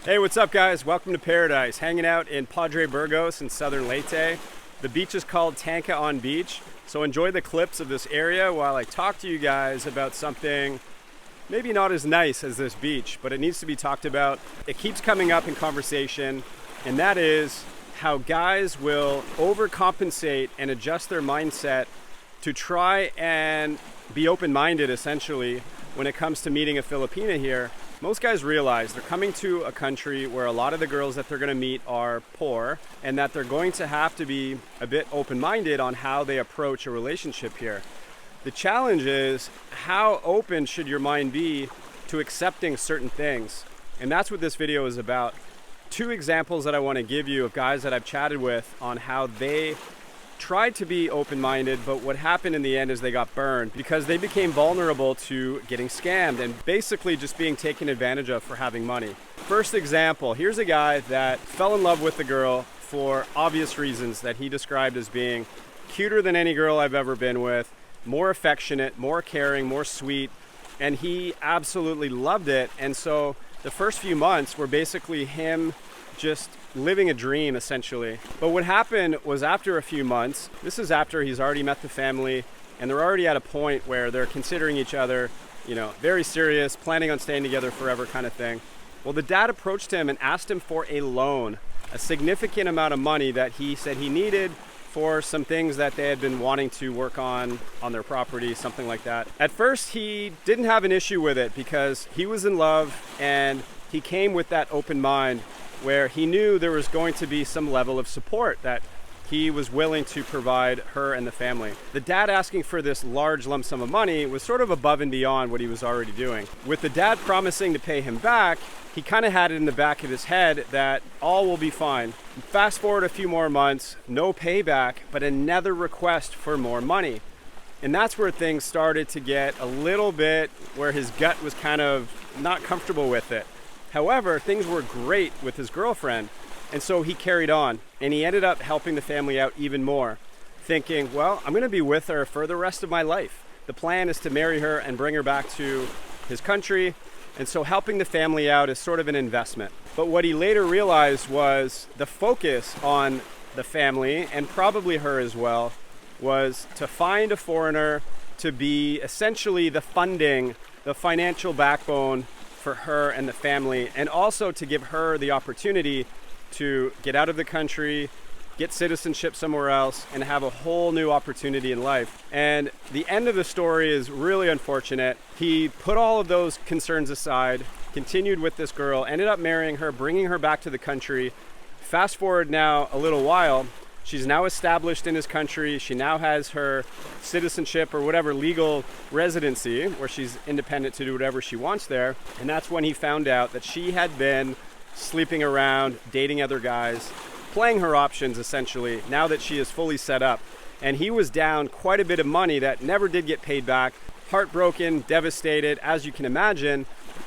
Hey, what's up guys? Welcome to Paradise. Hanging out in Padre Burgos in southern Leyte. The beach is called Tanca on Beach. So enjoy the clips of this area while I talk to you guys about something maybe not as nice as this beach, but it needs to be talked about. It keeps coming up in conversation, and that is how guys will overcompensate and adjust their mindset to try and be open-minded essentially when it comes to meeting a Filipina here. Most guys realize they're coming to a country where a lot of the girls that they're going to meet are poor, and that they're going to have to be a bit open-minded on how they approach a relationship here. The challenge is, how open should your mind be to accepting certain things? And that's what this video is about. Two examples that I want to give you of guys that I've chatted with on how they tried to be open-minded, but what happened in the end is they got burned because they became vulnerable to getting scammed and basically just being taken advantage of for having money. First example, here's a guy that fell in love with the girl for obvious reasons that he described as being cuter than any girl I've ever been with, more affectionate, more caring, more sweet, and he absolutely loved it. And so the first few months were basically him just living a dream essentially. But what happened was, after a few months, this is after he's already met the family and they're already at a point where they're considering each other, you know, very serious, planning on staying together forever kind of thing. Well, the dad approached him and asked him for a loan, a significant amount of money that he said he needed for some things that they had been wanting to work on their property, something like that. At first, he didn't have an issue with it because he was in love and he came with that open mind where he knew there was going to be some level of support that he was willing to provide her and the family. The dad asking for this large lump sum of money was sort of above and beyond what he was already doing. With the dad promising to pay him back, he kind of had it in the back of his head that all will be fine. Fast forward a few more months, no payback, but another request for more money. And that's where things started to get a little bit where his gut was kind of not comfortable with it. However, things were great with his girlfriend, and so he carried on, and he ended up helping the family out even more, thinking, well, I'm going to be with her for the rest of my life. The plan is to marry her and bring her back to his country, and so helping the family out is sort of an investment. But what he later realized was the focus on the family, and probably her as well, was to find a foreigner to be essentially the funding, the financial backbone for her and the family, and also to give her the opportunity to get out of the country, get citizenship somewhere else, and have a whole new opportunity in life. And the end of the story is really unfortunate. He put all of those concerns aside, continued with this girl, ended up marrying her, bringing her back to the country. Fast forward now a little while, she's now established in his country. She now has her citizenship or whatever legal residency where she's independent to do whatever she wants there. And that's when he found out that she had been sleeping around, dating other guys, playing her options essentially, now that she is fully set up. And he was down quite a bit of money that never did get paid back, heartbroken, devastated, as you can imagine.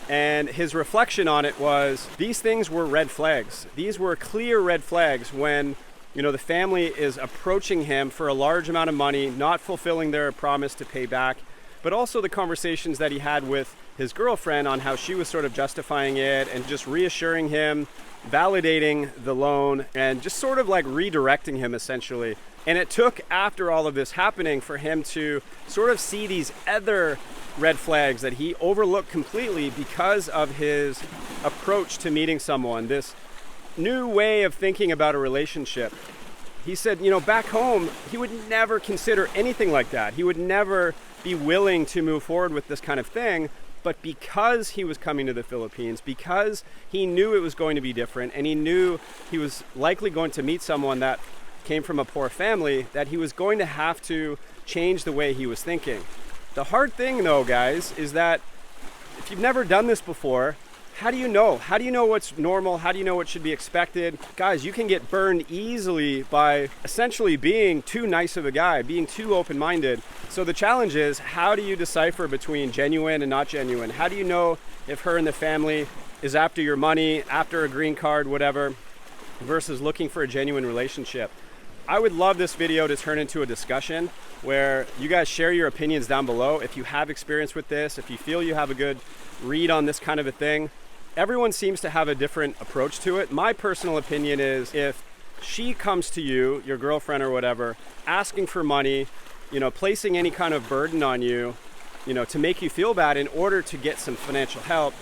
And his reflection on it was, these things were red flags. These were clear red flags when, you know, the family is approaching him for a large amount of money, not fulfilling their promise to pay back, but also the conversations that he had with his girlfriend on how she was sort of justifying it and just reassuring him, validating the loan, and just sort of like redirecting him essentially. And it took, after all of this happening, for him to sort of see these other red flags that he overlooked completely because of his approach to meeting someone, this new way of thinking about a relationship. He said, you know, back home, he would never consider anything like that. He would never be willing to move forward with this kind of thing. But because he was coming to the Philippines, because he knew it was going to be different, and he knew he was likely going to meet someone that came from a poor family, that he was going to have to change the way he was thinking. The hard thing though, guys, is that if you've never done this before, how do you know? How do you know what's normal? How do you know what should be expected? Guys, you can get burned easily by essentially being too nice of a guy, being too open-minded. So the challenge is, how do you decipher between genuine and not genuine? How do you know if her and the family is after your money, after a green card, whatever, versus looking for a genuine relationship? I would love this video to turn into a discussion where you guys share your opinions down below. If you have experience with this, if you feel you have a good read on this kind of a thing, everyone seems to have a different approach to it. My personal opinion is if she comes to you, your girlfriend or whatever, asking for money, placing any kind of burden on you, to make you feel bad in order to get some financial help,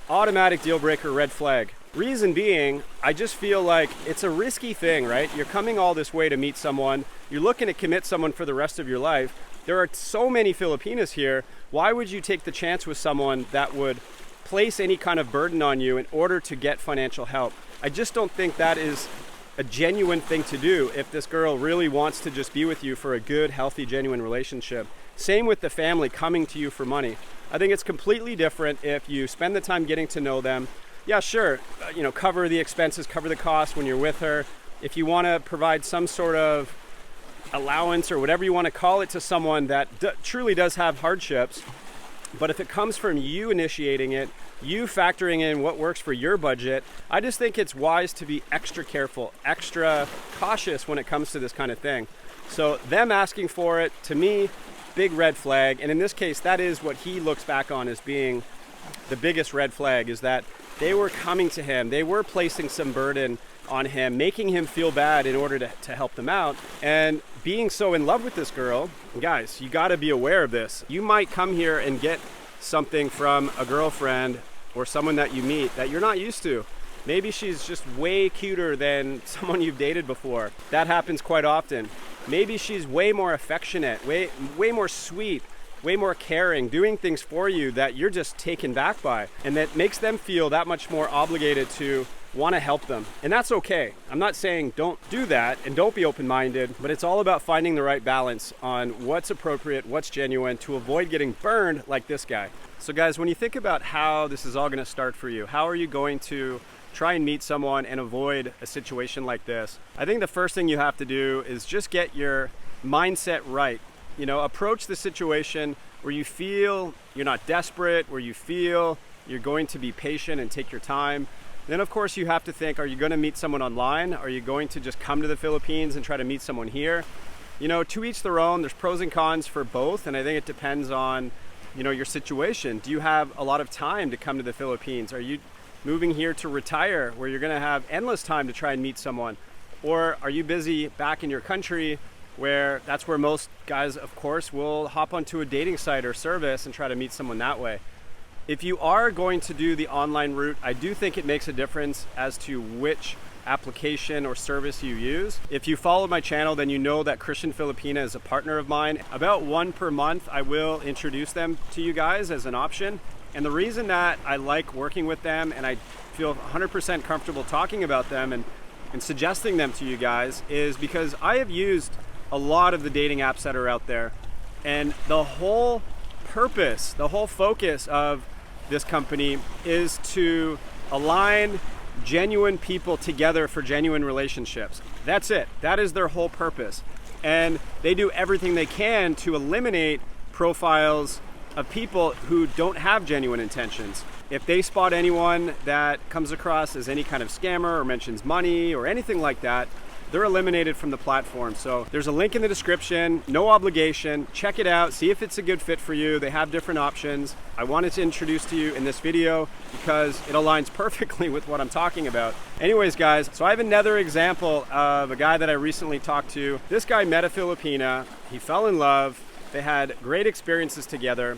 automatic deal breaker, red flag. Reason being, I just feel like it's a risky thing, right? You're coming all this way to meet someone. You're looking to commit someone for the rest of your life. There are so many Filipinas here. Why would you take the chance with someone that would place any kind of burden on you in order to get financial help? I just don't think that is a genuine thing to do if this girl really wants to just be with you for a good, healthy, genuine relationship. Same with the family coming to you for money. I think it's completely different if you spend the time getting to know them. Yeah, sure, cover the expenses, cover the costs when you're with her. If you want to provide some sort of allowance or whatever you want to call it to someone that truly does have hardships, but if it comes from you initiating it, you factoring in what works for your budget, I just think it's wise to be extra careful, extra cautious when it comes to this kind of thing. So them asking for it, to me, big red flag. And in this case, that is what he looks back on as being the biggest red flag, is that they were coming to him, they were placing some burden on him, making him feel bad in order to help them out. And being so in love with this girl, guys, you got to be aware of this. You might come here and get something from a girlfriend or someone that you meet that you're not used to. Maybe she's just way cuter than someone you've dated before. That happens quite often. Maybe she's way more affectionate, way more sweet, way more caring, doing things for you that you're just taken back by, and that makes them feel that much more obligated to want to help them. And that's okay. I'm not saying don't do that and don't be open-minded, but it's all about finding the right balance on what's appropriate, what's genuine, to avoid getting burned like this guy. So guys, when you think about how this is all going to start for you, how are you going to try and meet someone and avoid a situation like this? I think the first thing you have to do is just get your mindset right. Approach the situation where you feel you're not desperate, where you feel you're going to be patient and take your time. Then of course you have to think, are you going to meet someone online? Are you going to just come to the Philippines and try to meet someone here? To each their own. There's pros and cons for both, and I think it depends on your situation. Do you have a lot of time to come to the Philippines? Are you moving here to retire, where you're going to have endless time to try and meet someone? Or are you busy back in your country, where that's where most guys, of course, will hop onto a dating site or service and try to meet someone that way? If you are going to do the online route, I do think it makes a difference as to which application or service you use. If you follow my channel, then you know that Christian Filipina is a partner of mine. About one per month, I will introduce them to you guys as an option. And the reason that I like working with them and I feel 100% comfortable talking about them and suggesting them to you guys is because I have used a lot of the dating apps that are out there. And the whole purpose, the whole focus of this company is to align genuine people together for genuine relationships. That's it. That is their whole purpose. And they do everything they can to eliminate profiles of people who don't have genuine intentions. If they spot anyone that comes across as any kind of scammer or mentions money or anything like that, they're eliminated from the platform. So there's a link in the description, no obligation. Check it out, see if it's a good fit for you. They have different options. I wanted to introduce to you in this video because it aligns perfectly with what I'm talking about. Anyways, guys, so I have another example of a guy that I recently talked to. This guy met a Filipina, he fell in love, they had great experiences together,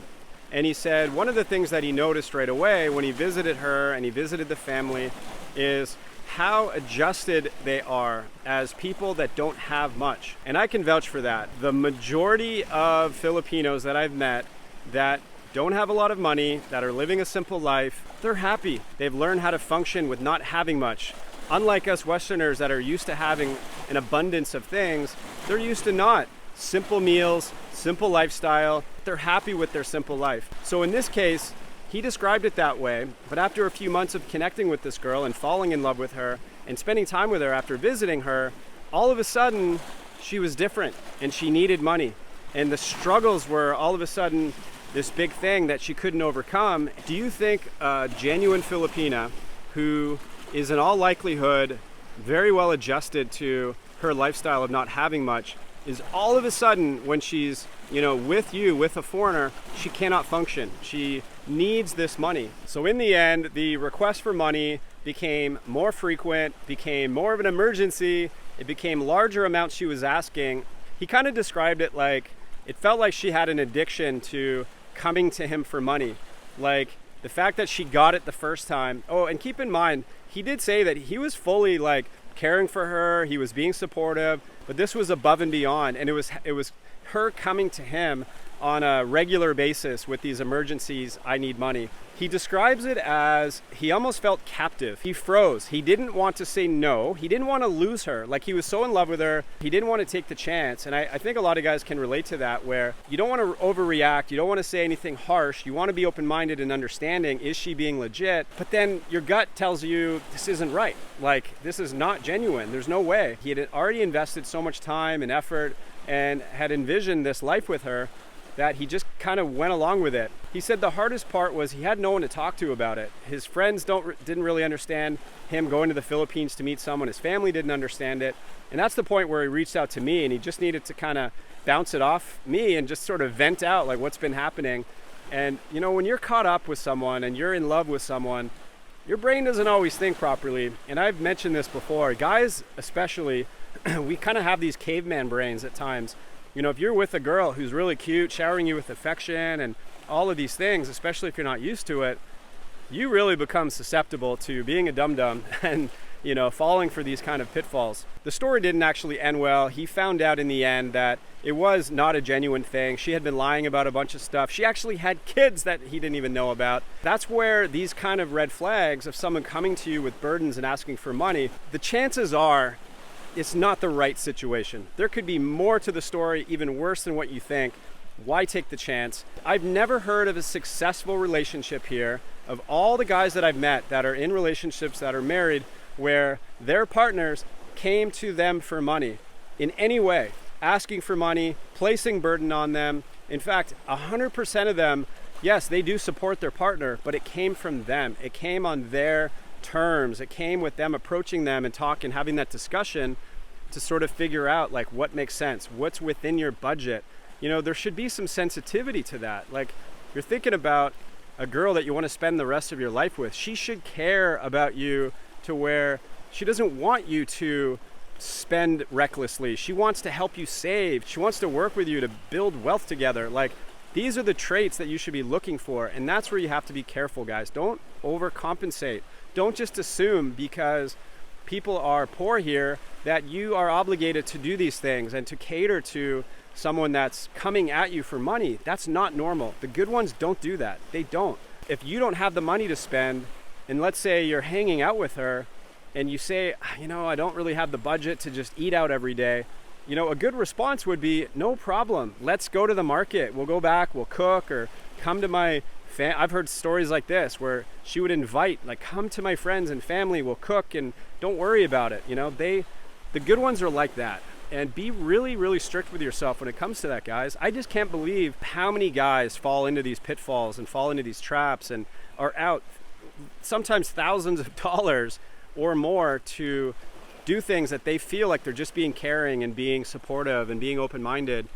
and he said one of the things that he noticed right away when he visited her and he visited the family is how adjusted they are as people that don't have much. And I can vouch for that. The majority of Filipinos that I've met that don't have a lot of money, that are living a simple life, they're happy. They've learned how to function with not having much. Unlike us Westerners that are used to having an abundance of things, they're used to not. Simple meals, simple lifestyle. They're happy with their simple life. So in this case, he described it that way, but after a few months of connecting with this girl and falling in love with her and spending time with her after visiting her, all of a sudden she was different and she needed money. And the struggles were all of a sudden this big thing that she couldn't overcome. Do you think a genuine Filipina who is in all likelihood very well adjusted to her lifestyle of not having much, is all of a sudden when she's, with you, with a foreigner, she cannot function. She needs this money. So in the end, the request for money became more frequent, became more of an emergency. It became larger amounts she was asking. He kind of described it like, it felt like she had an addiction to coming to him for money. Like the fact that she got it the first time. Oh, and keep in mind, he did say that he was fully like caring for her. He was being supportive, but this was above and beyond. And it was her coming to him on a regular basis with these emergencies, I need money. He describes it as he almost felt captive. He froze. He didn't want to say no. He didn't want to lose her. Like he was so in love with her, he didn't want to take the chance. And I think a lot of guys can relate to that, where you don't want to overreact. You don't want to say anything harsh. You want to be open-minded and understanding. Is she being legit? But then your gut tells you this isn't right. Like this is not genuine. There's no way. He had already invested so much time and effort and had envisioned this life with her that he just kind of went along with it. He said the hardest part was he had no one to talk to about it. His friends didn't really understand him going to the Philippines to meet someone. His family didn't understand it. And that's the point where he reached out to me, and he just needed to kind of bounce it off me and just sort of vent out like what's been happening. And when you're caught up with someone and you're in love with someone, your brain doesn't always think properly. And I've mentioned this before. Guys especially, we kind of have these caveman brains at times. If you're with a girl who's really cute, showering you with affection and all of these things, especially if you're not used to it, you really become susceptible to being a dum-dum and, falling for these kind of pitfalls. The story didn't actually end well. He found out in the end that it was not a genuine thing. She had been lying about a bunch of stuff. She actually had kids that he didn't even know about. That's where these kind of red flags of someone coming to you with burdens and asking for money, the chances are it's not the right situation. There could be more to the story, even worse than what you think. Why take the chance? I've never heard of a successful relationship here of all the guys that I've met that are in relationships that are married where their partners came to them for money in any way, asking for money, placing burden on them. In fact, 100% of them, yes, they do support their partner, but it came from them. It came on their terms. It came with them approaching them and talking, having that discussion to sort of figure out like what makes sense, what's within your budget. There should be some sensitivity to that. Like you're thinking about a girl that you want to spend the rest of your life with. She should care about you to where she doesn't want you to spend recklessly. She wants to help you save. She wants to work with you to build wealth together. Like these are the traits that you should be looking for. And that's where you have to be careful, guys. Don't overcompensate. Don't just assume because people are poor here that you are obligated to do these things and to cater to someone that's coming at you for money. That's not normal. The good ones don't do that. They don't. If you don't have the money to spend, and let's say you're hanging out with her and you say, I don't really have the budget to just eat out every day, a good response would be, no problem. Let's go to the market. We'll go back, we'll cook, or come to my I've heard stories like this where she would invite, like, come to my friends and family, we'll cook and don't worry about it. The good ones are like that. And be really, really strict with yourself when it comes to that, guys. I just can't believe how many guys fall into these pitfalls and fall into these traps and are out sometimes thousands of dollars or more to do things that they feel like they're just being caring and being supportive and being open-minded,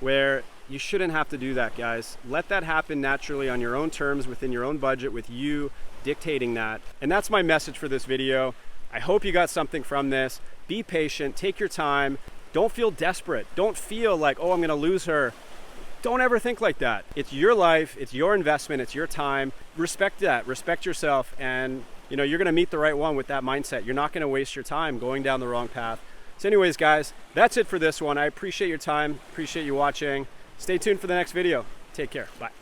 where you shouldn't have to do that, guys. Let that happen naturally on your own terms, within your own budget, with you dictating that. And that's my message for this video. I hope you got something from this. Be patient, take your time. Don't feel desperate. Don't feel like, oh, I'm gonna lose her. Don't ever think like that. It's your life, it's your investment, it's your time. Respect that, respect yourself, and you're gonna meet the right one with that mindset. You're not gonna waste your time going down the wrong path. So anyways, guys, that's it for this one. I appreciate your time, appreciate you watching. Stay tuned for the next video. Take care, bye.